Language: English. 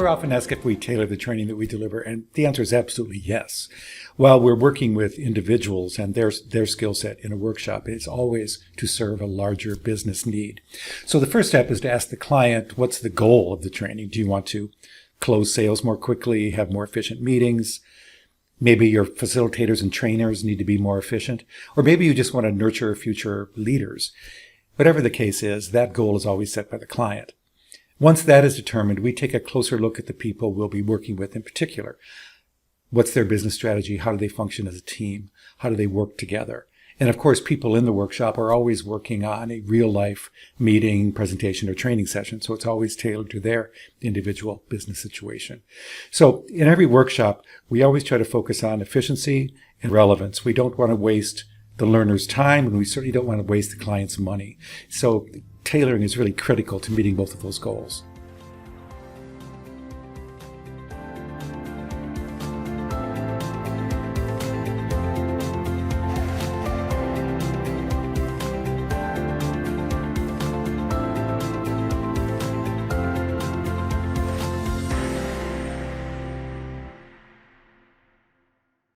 We're often asked if we tailor the training that we deliver, and the answer is absolutely yes. While we're working with individuals and their skill set in a workshop, it's always to serve a larger business need. So the first step is to ask the client, what's the goal of the training? Do you want to close sales more quickly, have more efficient meetings? Maybe your facilitators and trainers need to be more efficient, or maybe you just want to nurture future leaders. Whatever the case is, that goal is always set by the client. Once that is determined, we take a closer look at the people we'll be working with in particular. What's their business strategy? How do they function as a team? How do they work together? And of course, people in the workshop are always working on a real-life meeting, presentation, or training session, so it's always tailored to their individual business situation. So in every workshop, we always try to focus on efficiency and relevance. We don't want to waste the learner's time, and we certainly don't want to waste the client's money. So tailoring is really critical to meeting both of those goals.